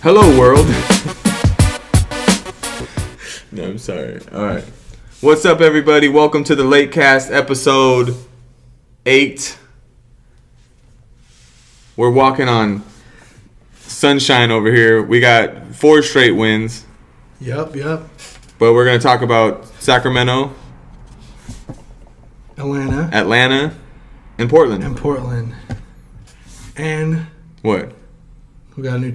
Hello, world. No, I'm sorry. All right. What's up, everybody? Welcome to the Late Cast, episode 8. We're walking on sunshine over here. We got 4 straight wins. Yep. But we're going to talk about Sacramento, Atlanta, and Portland. And what? We got a new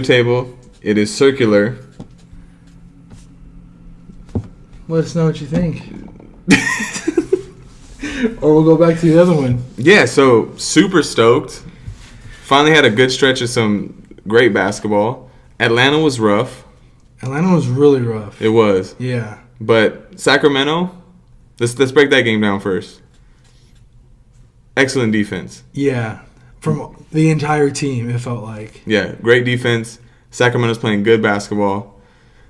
table. It is circular. Let us know what you think. Or we'll go back to the other one. Yeah, so super stoked. Finally had a good stretch of some great basketball. Atlanta was rough. Atlanta was really rough. It was. Yeah. But Sacramento, let's break that game down first. Excellent defense. Yeah. From the entire team, it felt like. Yeah, great defense. Sacramento's playing good basketball.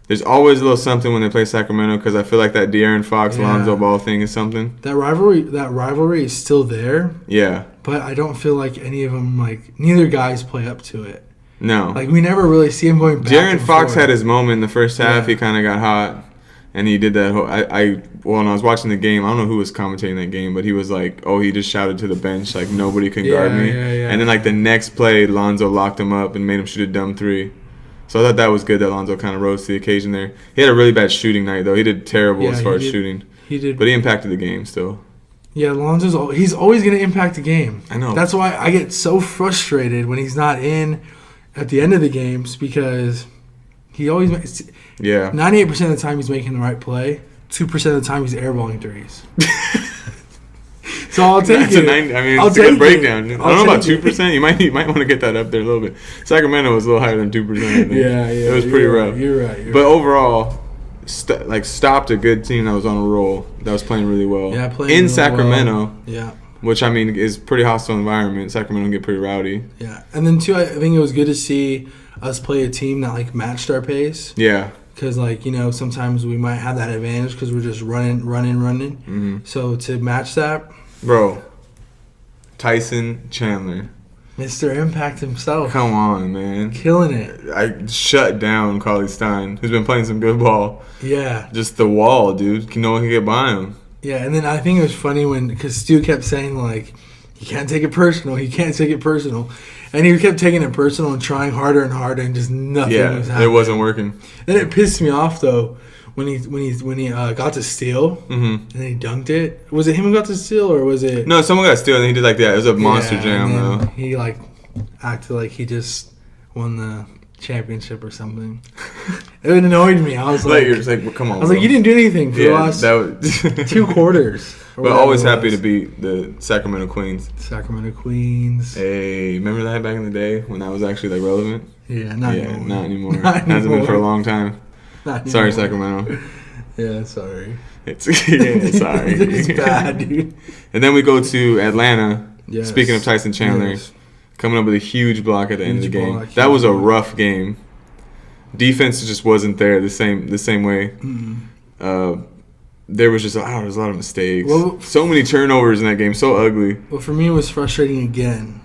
There's always a little something when they play Sacramento because I feel like that De'Aaron Fox, Lonzo Ball thing is something. That rivalry is still there. Yeah. But I don't feel like any of them, neither guys play up to it. No. We never really see him going back. De'Aaron Fox had his moment in the first half. Yeah. He kind of got hot. And he did that whole... when I was watching the game, I don't know who was commentating that game, but he was like, he just shouted to the bench, nobody can guard me. Yeah. And then, the next play, Lonzo locked him up and made him shoot a dumb 3. So I thought that was good that Lonzo kind of rose to the occasion there. He had a really bad shooting night, though. He did terrible as far as shooting. He did. But he impacted the game still. Yeah, he's always going to impact the game. I know. That's why I get so frustrated when he's not in at the end of the games because he always makes... Yeah. 98% of the time he's making the right play. 2% of the time he's airballing threes. So I'll take it. It's a good breakdown. I don't know about 2%. You might want to get that up there a little bit. Sacramento was a little higher than 2%. I think. Yeah. It was pretty rough. You're right. But overall, stopped a good team that was on a roll. That was playing really well. Yeah, playing in really Sacramento. Well. Yeah. Which is pretty hostile environment. Sacramento can get pretty rowdy. Yeah, and then too, I think it was good to see us play a team that matched our pace. Yeah. Because, sometimes we might have that advantage because we're just running. Mm-hmm. So, to match that... Bro, Tyson, Chandler. Mr. Impact himself. Come on, man. Killing it. I shut down Cauley Stein, who's been playing some good ball. Yeah. Just the wall, dude. No one can get by him. Yeah, and then I think it was funny because Stu kept saying, he can't take it personal. And he kept taking it personal and trying harder and harder, and just nothing was happening. It wasn't working. Then it pissed me off though when he got to steal and then he dunked it. Was it him who got to steal or was it? No, someone got to steal and he did that. It was a monster jam though. He acted like he just won the championship or something. It annoyed me. I was you're just come on. I was you didn't do anything for the last 2 quarters. But always happy to beat the Sacramento Queens. Hey, remember that back in the day when that was actually relevant? Yeah, not anymore. Hasn't been for a long time. Sorry, Sacramento. Yeah, sorry. Sorry. It's bad, dude. And then we go to Atlanta. Yes. Speaking of Tyson Chandler, coming up with a huge block at the end of the game. That was a rough game. Defense just wasn't there the same way. Mm-hmm. There was just there was a lot of mistakes. So many turnovers in that game. So ugly. Well, for me, it was frustrating again.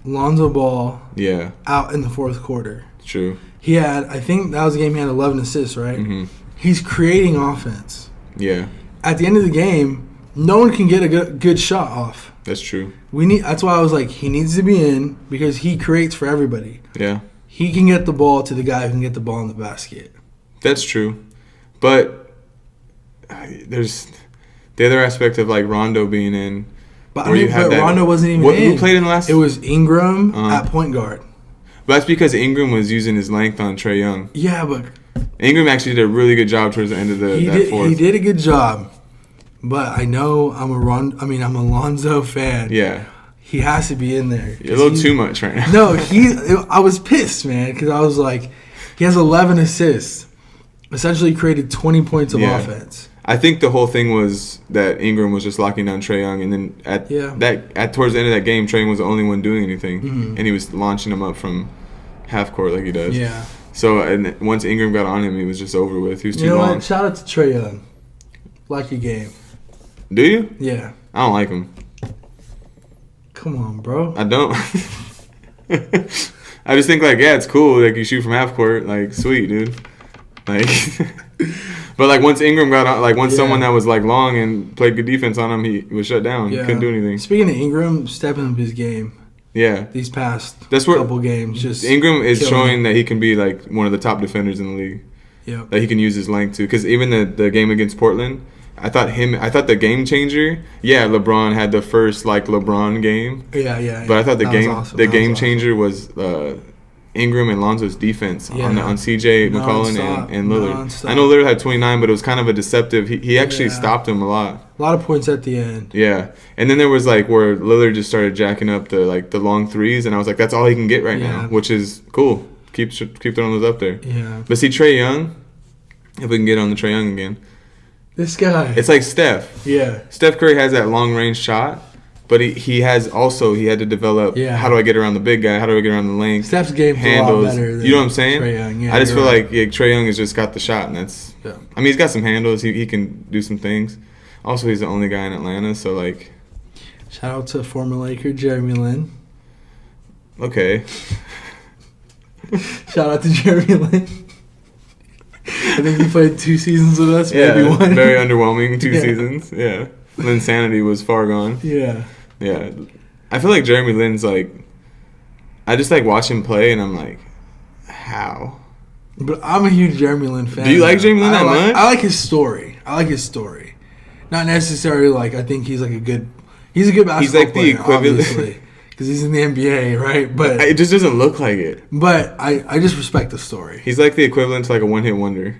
Lonzo Ball. Yeah. Out in the fourth quarter. True. He had, I think that was the game he had 11 assists, right? Mm-hmm. He's creating offense. Yeah. At the end of the game, no one can get a good shot off. That's true. That's why I was he needs to be in because he creates for everybody. Yeah. He can get the ball to the guy who can get the ball in the basket. That's true. But there's the other aspect of Rondo being in. But Rondo wasn't even in. Who played in the last? It was Ingram at point guard. But that's because Ingram was using his length on Trae Young. Yeah, but Ingram actually did a really good job towards the end of that fourth. He did a good job. But I know I'm a Lonzo fan. Yeah. He has to be in there. You're a little too much right now. No, I was pissed, man, because I was he has 11 assists. Essentially created 20 points of offense. I think the whole thing was that Ingram was just locking down Trae Young, and then towards the end of that game, Trae Young was the only one doing anything, and he was launching him up from half court like he does. Yeah. So and once Ingram got on him, he was just over with. He was too long. What? Shout out to Trae Young. Like your game. Do you? Yeah. I don't like him. Come on, bro. I don't. I just think like, yeah, it's cool. Like you shoot from half court, like sweet, dude. Like, but like once Ingram got on, like once someone that was like long and played good defense on him, he was shut down. He couldn't do anything. Speaking of Ingram, stepping up his game. Yeah, these past couple games, just Ingram is showing that he can be like one of the top defenders in the league. Yeah, that he can use his length too. Because even the game against Portland, I thought the game changer. Yeah, LeBron had the first like LeBron game. Yeah. But I thought the game changer was Ingram and Lonzo's defense on CJ McCollum and Lillard. Non-stop. I know Lillard had 29, but it was kind of a deceptive. He actually stopped him a lot. A lot of points at the end. Yeah, and then there was like where Lillard just started jacking up the long threes, and I was like, that's all he can get right now, which is cool. Keep throwing those up there. Yeah. But see, Trae Young, if we can get on the Trae Young again. This guy. It's like Steph. Yeah. Steph Curry has that long range shot, but he had to develop how do I get around the big guy? How do I get around the length? Steph's game's handles. A lot better than you know what I'm saying? Trae Young. Yeah, I just feel like Trae Young has just got the shot, and that's. Yeah. I mean, he's got some handles. He can do some things. Also, he's the only guy in Atlanta, so like. Shout out to former Laker Jeremy Lin. Okay. Shout out to Jeremy Lin. I think he played 2 seasons with us, maybe one. Very underwhelming 2 seasons. Yeah. Linsanity was far gone. Yeah. Yeah. I feel like Jeremy Lin's like, I just like watch him play and I'm like, how? But I'm a huge Jeremy Lin fan. Do you like Jeremy Lin that much? I like his story. Not necessarily like, I think he's a good basketball he's like player, the equivalent. Obviously. Because he's in the NBA, right? But it just doesn't look like it. But I just respect the story. He's like the equivalent to like a one-hit wonder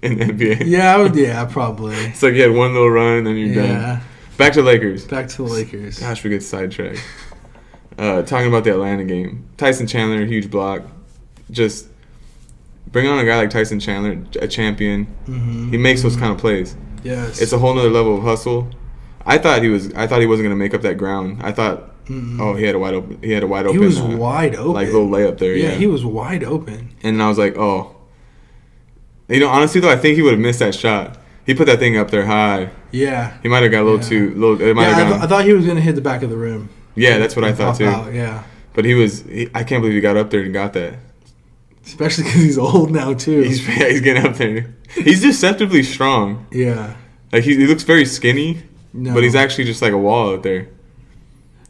in the NBA. Yeah, probably. It's like you had one little run and then you're done. Back to Lakers. Back to the Lakers. Gosh, we get sidetracked. Talking about the Atlanta game. Tyson Chandler, huge block. Just bring on a guy like Tyson Chandler, a champion. Mm-hmm. He makes those kind of plays. Yes. It's a whole nother level of hustle. I thought he wasn't going to make up that ground. I thought, he had a wide open. He was wide open. Like little layup there. Yeah, he was wide open. And I was like, oh. You know, honestly though, I think he would have missed that shot. He put that thing up there high. Yeah. He might have got a little too low. I thought he was going to hit the back of the rim. Yeah, that's what I thought too. Out, yeah. But I can't believe he got up there and got that. Especially because he's old now too. He's getting up there. He's deceptively strong. Yeah. Like he looks very skinny. No. But he's actually just like a wall out there.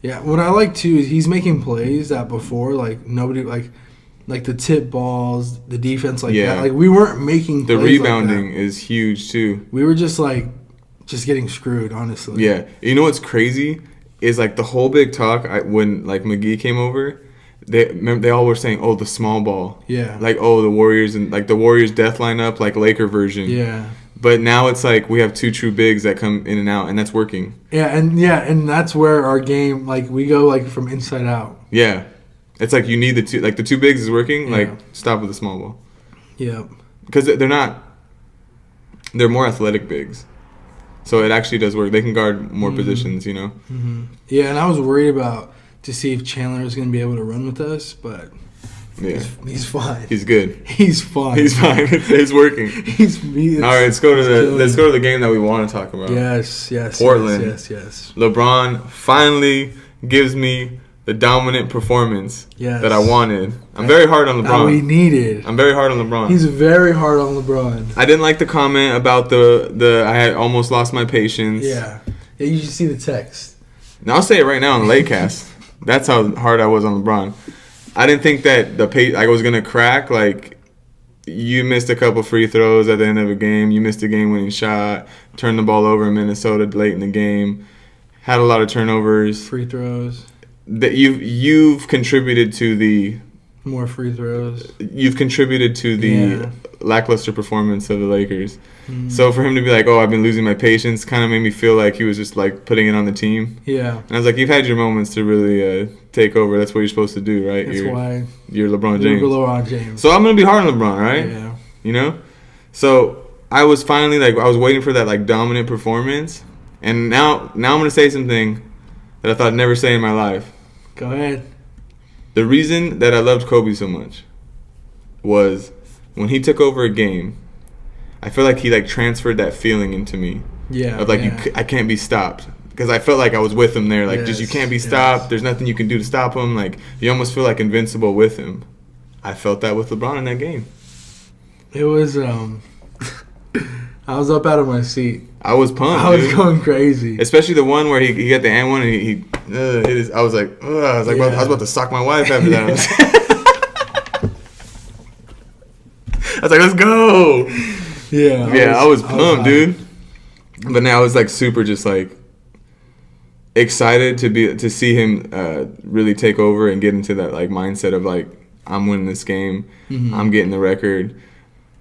Yeah, what I like too is he's making plays that before like nobody like the tip balls, the defense that. Like we weren't making plays. The rebounding is huge too. We were just getting screwed, honestly. Yeah. You know what's crazy is like the whole big talk when like McGee came over, they all were saying, "Oh, the small ball." Yeah. Like, "Oh, the Warriors and like the Warriors death lineup like Laker version." Yeah. But now it's like we have 2 true bigs that come in and out, and that's working. And that's where our game, like, we go, like, from inside out. Yeah. It's like you need the 2, like, the 2 bigs is working, like, stop with the small ball. Yeah. Because they're more athletic bigs. So it actually does work. They can guard more positions, you know? Mm-hmm. Yeah, and I was worried to see if Chandler was going to be able to run with us, but... Yeah, he's fine. He's good. He's fine. He's fine. It's working. All right, let's go to the game that we want to talk about. Yes. Portland. Yes. LeBron finally gives me the dominant performance that I wanted. I'm very hard on LeBron. That we needed. I'm very hard on LeBron. He's very hard on LeBron. I didn't like the comment about the I had almost lost my patience. Yeah, you should see the text. Now I'll say it right now on the Latecast. That's how hard I was on LeBron. I didn't think that I was going to crack. Like, you missed a couple free throws at the end of a game. You missed a game-winning shot. Turned the ball over in Minnesota late in the game. Had a lot of turnovers. Free throws. That you've contributed to the... More free throws. You've contributed to the lackluster performance of the Lakers. Mm. So for him to be like, oh, I've been losing my patience, kind of made me feel like he was just like putting it on the team. Yeah. And I was like, you've had your moments to really take over. That's what you're supposed to do, right? That's why. You're LeBron James. You're LeBron James. So I'm going to be hard on LeBron, right? Yeah. You know? So I was finally I was waiting for that dominant performance. And now I'm going to say something that I thought I'd never say in my life. Go ahead. The reason that I loved Kobe so much was when he took over a game, I feel like he transferred that feeling into me. Yeah. Of I can't be stopped. because I felt like I was with him there. Like, just you can't be Yes. stopped. There's nothing you can do to stop him. Like, you almost feel like invincible with him. I felt that with LeBron in that game. It was I was up out of my seat. I was pumped. I was dude. going crazy. Especially the one where he got the and one and he hit his, I was like, I was about to sock my wife after that. I was like, let's go. Yeah, I was pumped, dude. But now I was like super just like excited to see him really take over and get into that like mindset of like, I'm winning this game. Mm-hmm. I'm getting the record.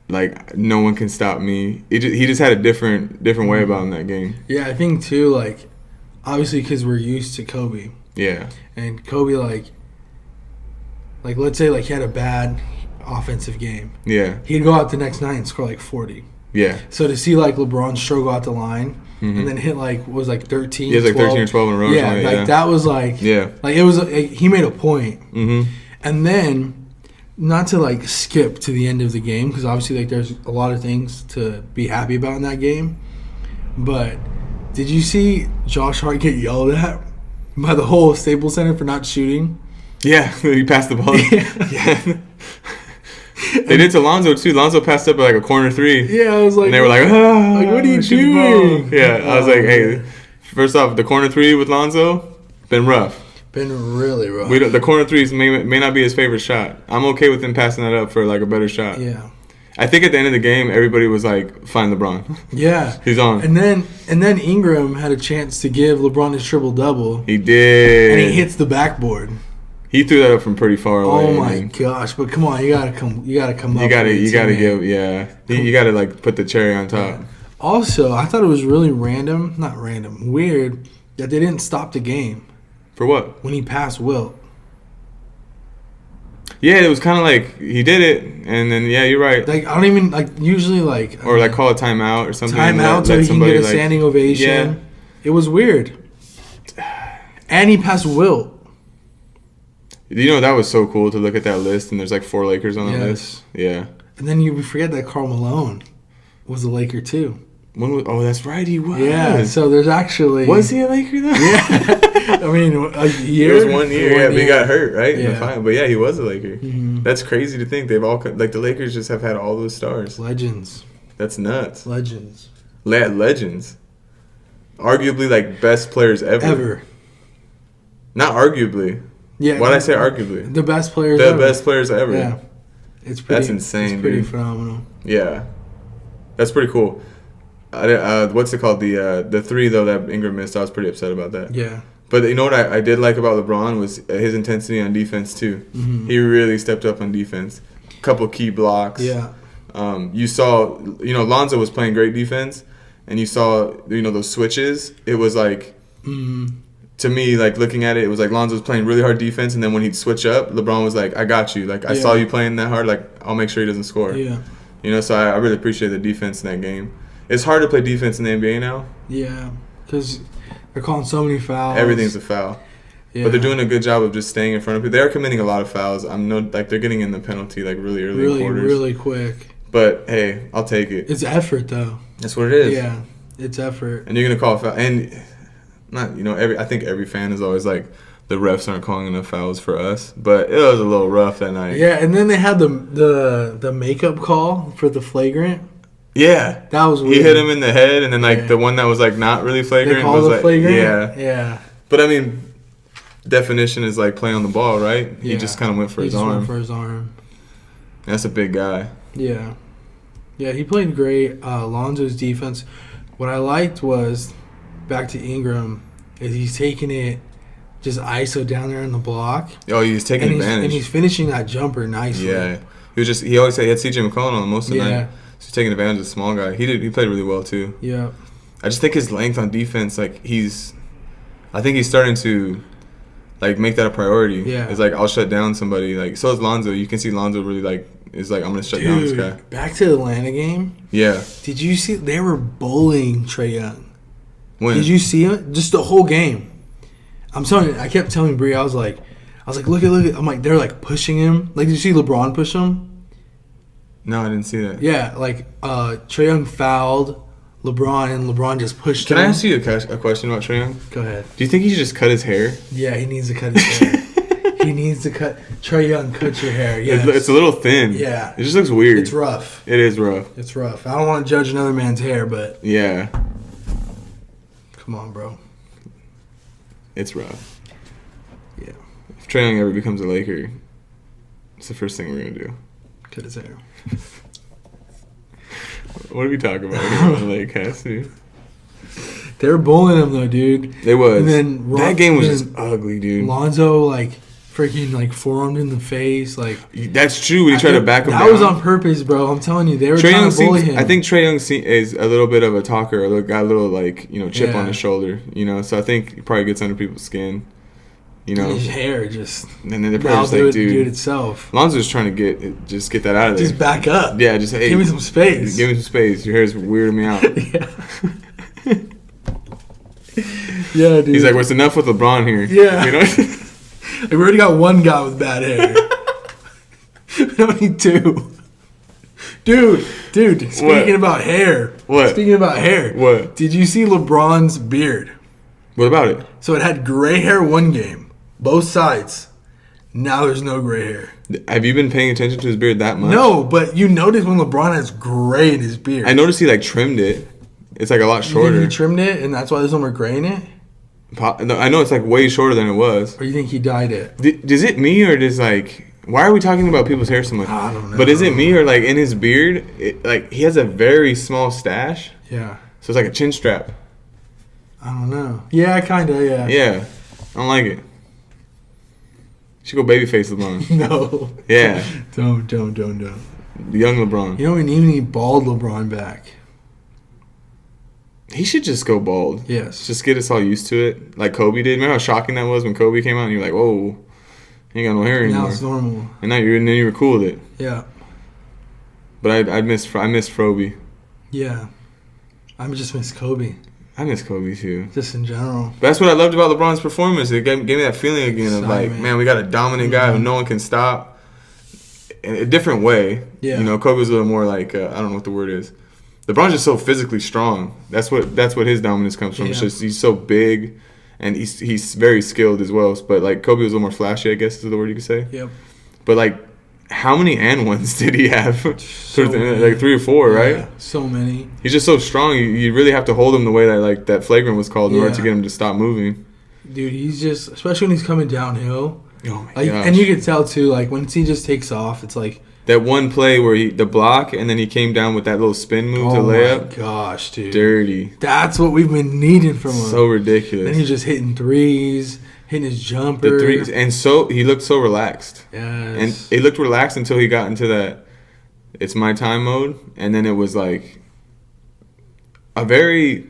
Like, no one can stop me. He just had a different way about him that game. Yeah, I think too, like, obviously because we're used to Kobe. Yeah. And Kobe, like let's say like he had a bad offensive game. Yeah. He'd go out the next night and score like 40. Yeah. So to see like LeBron struggle out the line Mm-hmm. and then hit like what was like 13. He has like 12. 13 or 12 in a row. Yeah, like that was like it was he made a point. Mm-hmm. And then not to like skip to the end of the game because obviously like there's a lot of things to be happy about in that game. But did you see Josh Hart get yelled at by the whole Staples Center for not shooting? Yeah, he passed the ball. Yeah. They did to Lonzo too. Lonzo passed up like a corner 3. Yeah, I was like, and they were like, like what are you shoot the ball." doing? Yeah, I was like, hey, first off, the corner 3 with Lonzo been rough. Been really rough. The corner 3s may not be his favorite shot. I'm okay with him passing that up for like a better shot. Yeah. I think at the end of the game, everybody was like, "Find LeBron." Yeah, He's on. And then Ingram had a chance to give LeBron his triple double, He did. and he hits the backboard. He threw that up from pretty far away. Oh my gosh! But come on, you gotta come up. You gotta give. Yeah. You gotta like put the cherry on top. Also, I thought it was really weird that they didn't stop the game For what? when he passed Wilt. Yeah, it was kind of like he did it, and then you're right. Like I don't even like usually like Or like call a timeout or something. timeout so he can get a standing ovation. Yeah. It was weird. And he passed Wilt. You know, that was so cool to look at that list, and there's like 4 Lakers on the Yes. list. Yeah. And then you forget that Karl Malone was a Laker too. That's right, he was. Yeah, so there's actually... Was he a Laker though? Yeah. I mean, a year. It was 1 year, but he got hurt, right? In the Yeah. final. But yeah, he was a Laker. Mhm. That's crazy to think. They've all, like the Lakers just have had all those stars. Legends. That's nuts. Legends. Legends. Arguably, like, best players ever. Not arguably. Yeah. Why'd I say arguably? The best players The ever. best players ever. Yeah. It's pretty, That's insane, It's pretty dude. phenomenal. Yeah. That's pretty cool. What's it called? The 3, though, that Ingram missed, I was pretty upset about that. Yeah. But you know what I did like about LeBron was his intensity on defense, too. Mhm. He really stepped up on defense. Couple key blocks. Yeah. You saw, Lonzo was playing great defense, and you saw, those switches. It was like, to me, like looking at it, it was like Lonzo was playing really hard defense, and then when he'd switch up, LeBron was like, I got you. Like, I saw you playing that hard. Like, I'll make sure he doesn't score. Yeah. So I really appreciate the defense in that game. It's hard to play defense in the NBA now. Yeah. Because they're calling so many fouls. Everything's a foul. Yeah. But they're doing a good job of just staying in front of people. They're committing a lot of fouls. They're getting in the penalty like really early in quarters. Really quick. But hey, I'll take it. It's effort though. That's what it is. Yeah. It's effort. And you're gonna call a foul, and not I think every fan is always like, the refs aren't calling enough fouls for us. But it was a little rough that night. Yeah, and then they had the makeup call for the flagrant. Yeah. That was weird. He hit him in the head, and then the one that was like not really flagrant They called was it like flagrant? Yeah. Yeah. But I mean, definition is like play on the ball, right? Yeah. He just kind of went for his Went arm. for his arm. That's a big guy. Yeah. Yeah, he played great. Lonzo's defense. What I liked was, back to Ingram, is he's taking it just ISO down there in the block. Oh, he's taking advantage. And he's finishing that jumper nicely. Yeah. He always said he had CJ McCollum on most of the Yeah. night. So he's taking advantage of the small guy. He played really well too. Yeah. I just think his length on defense, like I think he's starting to like make that a priority. Yeah. It's like I'll shut down somebody. Like so is Lonzo. You can see Lonzo really like is like I'm gonna shut down this guy. Back to the Atlanta game. Yeah. Did you see they were bullying Trae Young? When? Did you see it? Just the whole game. I'm telling you, I kept telling Bree, I was like, look at. I'm like, they're like pushing him. Like, did you see LeBron push him? No, I didn't see that. Yeah, like Trae Young fouled LeBron, and LeBron just pushed Can him. I ask you a question about Trae Young? Go ahead. Do you think he should just cut his hair? Yeah, he needs to cut his hair. He needs to cut. Trae Young, cut your hair. Yeah, It's a little thin. Yeah. It just looks weird. It's rough. It is rough. It's rough. I don't want to judge another man's hair, but Yeah. come on, bro. It's rough. Yeah. If Trae Young ever becomes a Laker, it's the first thing we're going to do. Cut his hair. What did we talk about in the Lakers, dude? They were bullying him though, dude. They was. And then that game was just ugly, dude. Lonzo freaking forearmed in the face, That's true. When he tried to back him down. That was on purpose, bro. I'm telling you, they were trying to bully him. I think Trae Young is a little bit of a talker. Got a little chip on his shoulder. So I think he probably gets under people's skin. And his hair just. And then they're probably just like, dude, do it itself. Lonzo's trying to get that out of there. Just back up. Yeah, just hey, give me some space. Give me some space. Your hair's weirding me out. Yeah. Yeah, dude. He's like, what's enough with LeBron here? Yeah. We already got one guy with bad hair. We don't need two. Dude, speaking about hair. What? Speaking about hair. What? Did you see LeBron's beard? What about it? So it had gray hair one game. Both sides. Now there's no gray hair. Have you been paying attention to his beard that much? No, but you notice when LeBron has gray in his beard. I noticed he trimmed it. It's a lot shorter. You think he trimmed it and that's why there's no more gray in it? No, I know it's way shorter than it was. Or you think he dyed it? Is it me or does why are we talking about people's hair so much? I don't know. But is it me or in his beard, he has a very small stash? Yeah. So it's like a chin strap. I don't know. Yeah, kind of, yeah. Yeah. I don't like it. You should go babyface LeBron. No. Yeah. Don't. The young LeBron. You know, we need bald LeBron back. He should just go bald. Yes. Just get us all used to it, like Kobe did. Remember how shocking that was when Kobe came out and you're like, whoa, he ain't got no hair anymore. Now it's normal. And then you were cool with it. Yeah. But I miss Froby. Yeah. I just miss Kobe. I miss Kobe too. Just in general. But that's what I loved about LeBron's performance. It gave me that feeling again of man, we got a dominant guy who no one can stop. In a different way. Yeah. Kobe was a little more I don't know what the word is. LeBron's just so physically strong. That's what his dominance comes from. Yeah. It's just he's so big, and he's very skilled as well. But Kobe was a little more flashy, I guess is the word you could say. Yep. But how many and ones did he have? So 3 or 4, right? Yeah, so many. He's just so strong. You really have to hold him the way that that flagrant was called in order to get him to stop moving. Dude, he's just, especially when he's coming downhill. Oh my gosh. And you can tell too, once he just takes off, it's that one play where the block and then he came down with that little spin move to layup. Oh my gosh, dude. Dirty. That's what we've been needing from him. So ridiculous. Then he's just hitting threes, hitting his jumper. The threes. And he looked so relaxed. Yes. And he looked relaxed until he got into that it's my time mode. And then it was a very,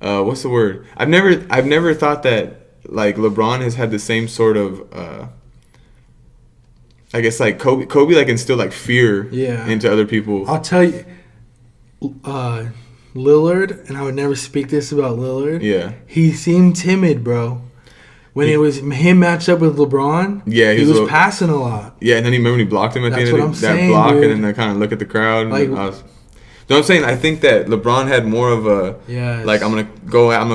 what's the word? I've never thought that LeBron has had the same sort of, I guess Kobe instilled fear into other people. I'll tell you, Lillard, and I would never speak this about Lillard. Yeah, he seemed timid, bro. When it was him matched up with LeBron, he was passing a lot. Yeah, and then he blocked him at the end of that block, dude. And then they kind of look at the crowd. I'm saying I think that LeBron had more of a I'm gonna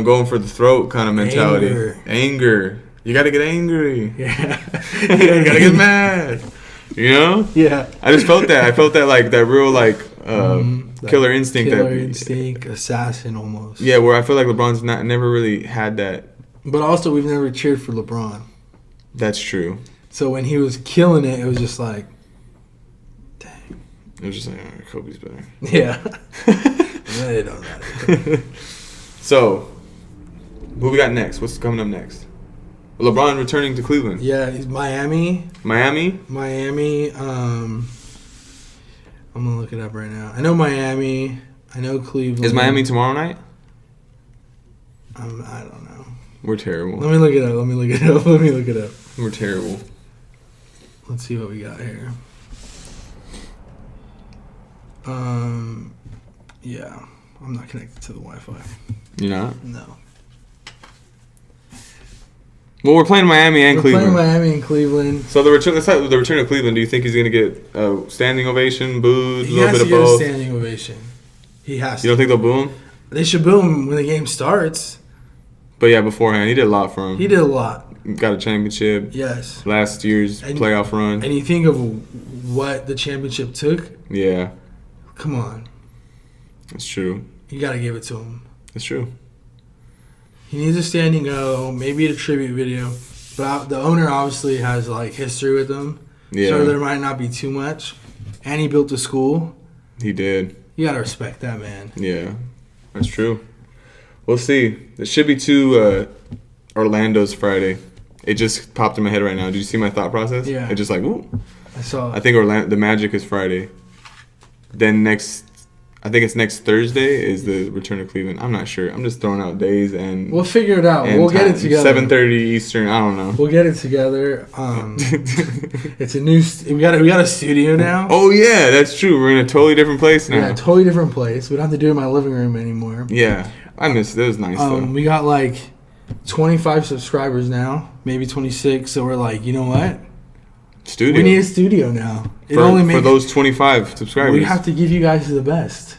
go in for the throat kind of mentality. Anger. You gotta get angry. Yeah. You gotta get mad. Yeah. I just felt that. I felt that that real killer instinct. Killer instinct, assassin almost. Yeah, where I feel like LeBron's never really had that. But also, we've never cheered for LeBron. That's true. So when he was killing it, it was just dang. It was just Kobe's better. Yeah. It don't matter. So, who we got next? What's coming up next? LeBron returning to Cleveland. Yeah, he's Miami. Miami. I'm gonna look it up right now. I know Miami. I know Cleveland. Is Miami tomorrow night? I don't know. We're terrible. Let me look it up. We're terrible. Let's see what we got here. Yeah, I'm not connected to the Wi-Fi. You're not? No. Well, we're playing Miami and Cleveland. We're playing Miami and Cleveland. So the return of Cleveland. Do you think he's going to get a standing ovation, booed, a little bit of both? He has to get a standing ovation. He has to. You don't think they'll boo him? They should boo him when the game starts. But yeah, beforehand, he did a lot for him. He did a lot. Got a championship. Yes. Last year's playoff run. And you think of what the championship took? Yeah. Come on. That's true. You got to give it to him. That's true. He needs a standing O, maybe a tribute video. But the owner obviously has, like, history with him. Yeah. So there might not be too much. And he built a school. He did. You got to respect that, man. Yeah. That's true. We'll see. There should be 2 Orlando's Friday. It just popped in my head right now. Did you see my thought process? Yeah. It just like, woo. I saw it. I think the Magic is Friday. Then I think it's next Thursday is the return of Cleveland. I'm not sure. I'm just throwing out days and we'll figure it out. We'll get it together. 7:30 Eastern. I don't know. We'll get it together. It's a new. We got a studio now. Oh yeah, that's true. We're in a totally different place now. Yeah, totally different place. We don't have to do it in my living room anymore. Yeah, I miss it. It was nice though. We got like 25 subscribers now, maybe 26. So we're like, you know what? Studio. We need a studio now. For those 25 subscribers. We have to give you guys the best.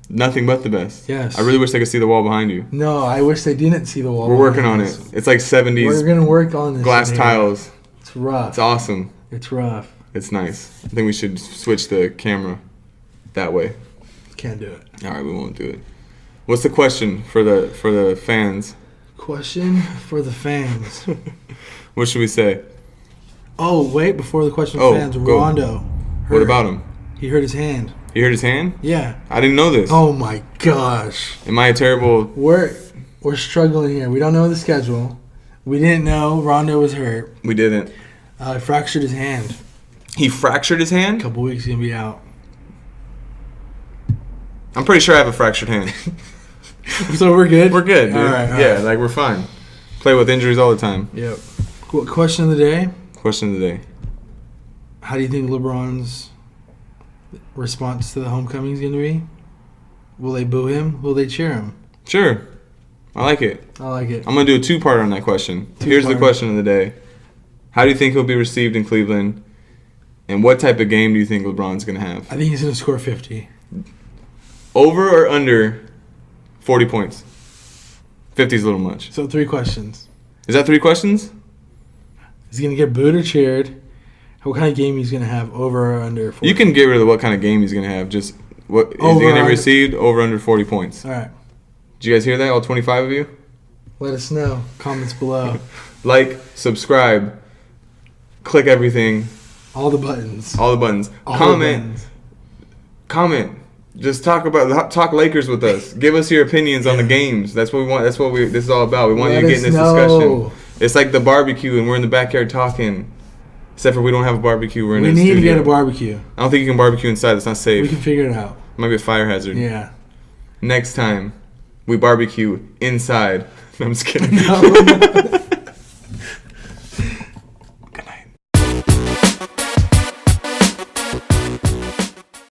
Nothing but the best. Yes. I really wish they could see the wall behind you. No, I wish they didn't see the wall. We're working on it. It's like 70s. We're gonna work on this. Glass tiles. It's rough. It's awesome. It's rough. It's nice. I think we should switch the camera that way. Can't do it. All right, we won't do it. What's the question for the fans? Question for the fans. What should we say? Oh, wait, before the question for fans, go. Rondo. What about him? He hurt his hand. He hurt his hand? Yeah. I didn't know this. Oh my gosh. Am I a terrible... We're struggling here. We don't know the schedule. We didn't know Rondo was hurt. We didn't. He fractured his hand. He fractured his hand? A couple weeks, he's going to be out. I'm pretty sure I have a fractured hand. So we're good? We're good, dude. All right. Like we're fine. Play with injuries all the time. Yep. Question of the day? Question of the day. How do you think LeBron's response to the homecoming is going to be? Will they boo him? Will they cheer him? Sure. I like it. I like it. I'm going to do a 2-parter on that question. Here's the question of the day. How do you think he'll be received in Cleveland? And what type of game do you think LeBron's going to have? I think he's going to score 50. Over or under 40 points? 50 is a little much. So 3 questions. Is that 3 questions? Is he going to get booed or cheered? What kind of game he's going to have, over or under 40? You can get rid of what kind of game he's going to have. Just what is he going to receive over under 40 points? All right. Did you guys hear that? All 25 of you? Let us know. Comments below. Like, subscribe, click everything. All the buttons. All the buttons. Comment. Just talk Lakers with us. Give us your opinions on the games. That's what we want. This is all about. We want you to get in this discussion. It's like the barbecue and we're in the backyard talking. Except for we don't have a barbecue. We're in a studio. We need to get a barbecue. I don't think you can barbecue inside. It's not safe. We can figure it out. Might be a fire hazard. Yeah. Next time, we barbecue inside. No, I'm just kidding. No.